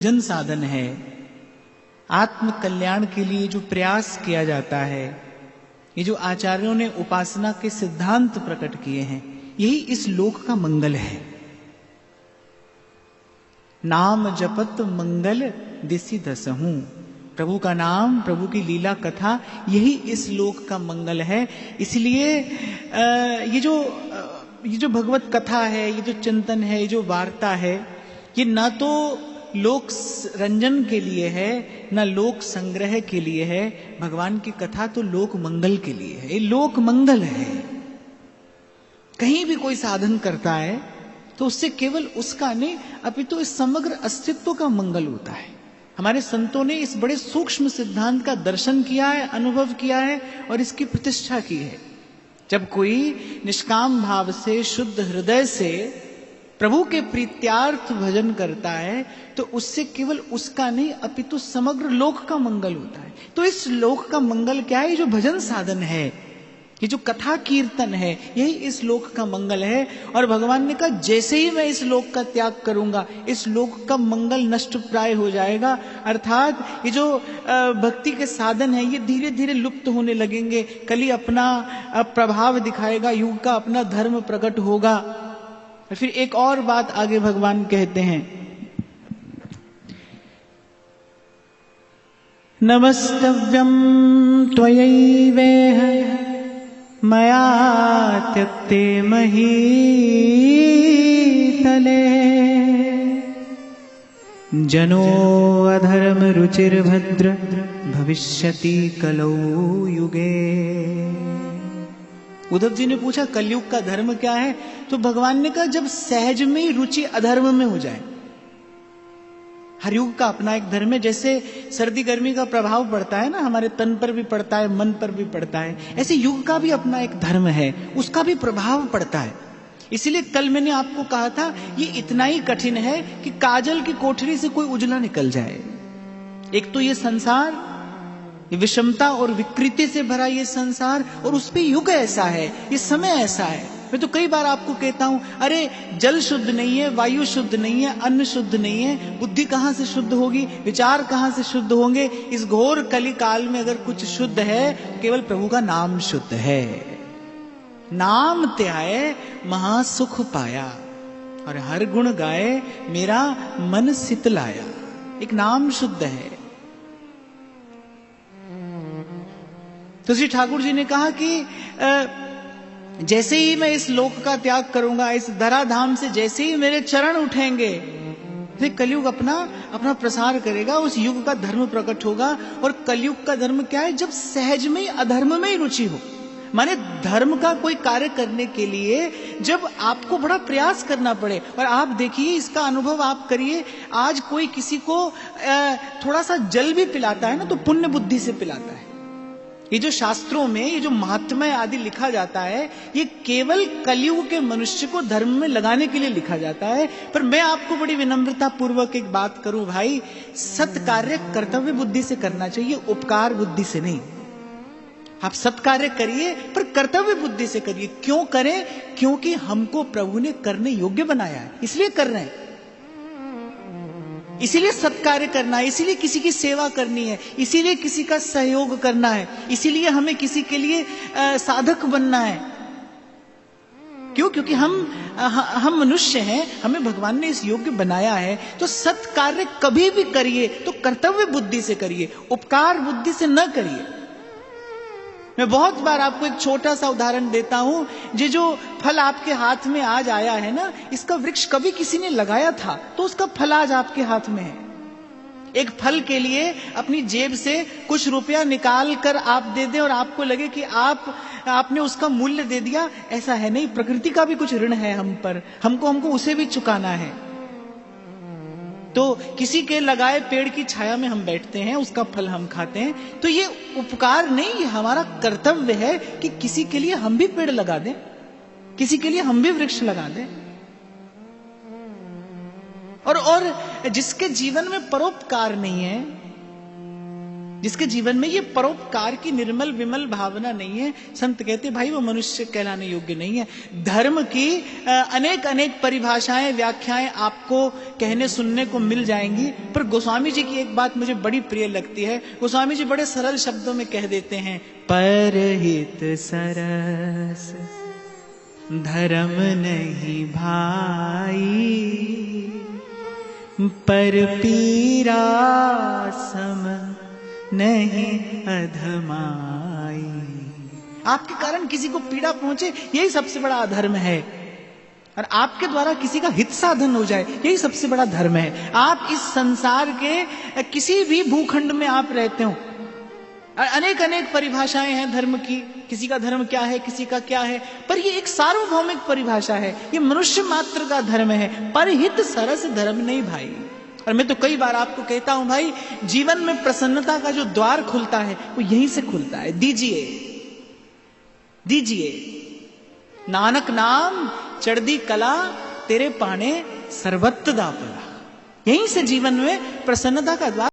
जन साधन है। आत्म कल्याण के लिए जो प्रयास किया जाता है, ये जो आचार्यों ने उपासना के सिद्धांत प्रकट किए हैं, यही इस लोक का मंगल है। नाम जपत मंगल दिसि दसहूं, प्रभु का नाम, प्रभु की लीला कथा, यही इस लोक का मंगल है। इसलिए ये जो भगवत कथा है, ये जो चिंतन है, ये जो वार्ता है, ये ना तो लोक रंजन के लिए है, ना लोक संग्रह के लिए है। भगवान की कथा तो लोक मंगल के लिए है। ये लोक मंगल है। कहीं भी कोई साधन करता है तो उससे केवल उसका नहीं, अपितु इस समग्र अस्तित्व का मंगल होता है। हमारे संतों ने इस बड़े सूक्ष्म सिद्धांत का दर्शन किया है, अनुभव किया है और इसकी प्रतिष्ठा की है। जब कोई निष्काम भाव से, शुद्ध हृदय से प्रभु के प्रीत्यार्थ भजन करता है तो उससे केवल उसका नहीं, अपितु समग्र लोक का मंगल होता है। तो इस लोक का मंगल क्या है? जो भजन साधन है, ये जो कथा कीर्तन है, यही इस लोक का मंगल है। और भगवान ने कहा जैसे ही मैं इस लोक का त्याग करूंगा, इस लोक का मंगल नष्ट प्राय हो जाएगा। अर्थात ये जो भक्ति के साधन है, ये धीरे धीरे लुप्त होने लगेंगे। कली अपना प्रभाव दिखाएगा, युग का अपना धर्म प्रकट होगा। और फिर एक और बात आगे भगवान कहते हैं, नमस्तव्यम त्वयैवेह मया त्यक्ते महीतले, जनो अधर्म रुचिर्भद्र भविष्यति कलौ युगे। उद्धव जी ने पूछा कलयुग का धर्म क्या है? तो भगवान ने कहा जब सहज में ही रुचि अधर्म में हो जाए। हर युग का अपना एक धर्म है। जैसे सर्दी गर्मी का प्रभाव पड़ता है ना, हमारे तन पर भी पड़ता है, मन पर भी पड़ता है, ऐसे युग का भी अपना एक धर्म है, उसका भी प्रभाव पड़ता है। इसीलिए कल मैंने आपको कहा था ये इतना ही कठिन है कि काजल की कोठरी से कोई उजला निकल जाए। एक तो ये संसार, ये विषमता और विकृति से भरा ये संसार, और उस पे युग ऐसा है, ये समय ऐसा है। मैं तो कई बार आपको कहता हूं, अरे जल शुद्ध नहीं है, वायु शुद्ध नहीं है, अन्न शुद्ध नहीं है, बुद्धि कहां से शुद्ध होगी, विचार कहां से शुद्ध होंगे? इस घोर कली काल में अगर कुछ शुद्ध है, केवल प्रभु का नाम शुद्ध है। नाम त्याए महासुख पाया, और हर गुण गाए मेरा मन शीतलाया। एक नाम शुद्ध है। तो श्री ठाकुर जी ने कहा कि जैसे ही मैं इस लोक का त्याग करूंगा, इस धराधाम से जैसे ही मेरे चरण उठेंगे, फिर कलयुग अपना प्रसार करेगा, उस युग का धर्म प्रकट होगा। और कलयुग का धर्म क्या है? जब सहज में अधर्म में ही रुचि हो। माने धर्म का कोई कार्य करने के लिए जब आपको बड़ा प्रयास करना पड़े। और आप देखिए, इसका अनुभव आप करिए, आज कोई किसी को थोड़ा सा जल भी पिलाता है ना, तो पुण्य बुद्धि से पिलाता है। ये जो शास्त्रों में ये जो महात्म्य आदि लिखा जाता है, ये केवल कलयुग के मनुष्य को धर्म में लगाने के लिए लिखा जाता है। पर मैं आपको बड़ी विनम्रता पूर्वक एक बात करूं भाई, सत्कार्य कर्तव्य बुद्धि से करना चाहिए, उपकार बुद्धि से नहीं। आप सत्कार्य करिए पर कर्तव्य बुद्धि से करिए। क्यों करें? क्योंकि हमको प्रभु ने करने योग्य बनाया है, इसलिए कर रहे हैं। इसीलिए सत्कार्य करना है, इसीलिए किसी की सेवा करनी है, इसीलिए किसी का सहयोग करना है, इसीलिए हमें किसी के लिए साधक बनना है। क्यों? क्योंकि हम मनुष्य हैं, हमें भगवान ने इस योग्य बनाया है। तो सत्कार्य कभी भी करिए तो कर्तव्य बुद्धि से करिए, उपकार बुद्धि से न करिए। मैं बहुत बार आपको एक छोटा सा उदाहरण देता हूं। ये जो फल आपके हाथ में आज आया है ना, इसका वृक्ष कभी किसी ने लगाया था, तो उसका फल आज आपके हाथ में है। एक फल के लिए अपनी जेब से कुछ रुपया निकाल कर आप दे दें और आपको लगे कि आपने उसका मूल्य दे दिया, ऐसा है नहीं। प्रकृति का भी कुछ ऋण है हम पर, हमको उसे भी चुकाना है। तो किसी के लगाए पेड़ की छाया में हम बैठते हैं, उसका फल हम खाते हैं। तो ये उपकार नहीं, ये हमारा कर्तव्य है कि किसी के लिए हम भी पेड़ लगा दें, किसी के लिए हम भी वृक्ष लगा दें। और जिसके जीवन में परोपकार नहीं है, जिसके जीवन में ये परोपकार की निर्मल विमल भावना नहीं है, संत कहते भाई वो मनुष्य कहलाने योग्य नहीं है। धर्म की अनेक अनेक परिभाषाएं, व्याख्याएं आपको कहने सुनने को मिल जाएंगी, पर गोस्वामी जी की एक बात मुझे बड़ी प्रिय लगती है। गोस्वामी जी बड़े सरल शब्दों में कह देते हैं, परहित सरस धर्म नहीं भाई, पर पीरा सम नहीं अधमाई। आपके कारण किसी को पीड़ा पहुंचे, यही सबसे बड़ा अधर्म है। और आपके द्वारा किसी का हित साधन हो जाए, यही सबसे बड़ा धर्म है। आप इस संसार के किसी भी भूखंड में आप रहते हो, अनेक अनेक परिभाषाएं हैं धर्म की, किसी का धर्म क्या है, किसी का क्या है, पर ये एक सार्वभौमिक परिभाषा है, ये मनुष्य मात्र का धर्म है। परहित सरस धर्म नहीं भाई। और मैं तो कई बार आपको कहता हूं भाई, जीवन में प्रसन्नता का जो द्वार खुलता है वो यहीं से खुलता है। दीजिए दीजिए नानक नाम चढ़दी कला, तेरे पाने सर्वत्र दा पला। यहीं से जीवन में प्रसन्नता का द्वार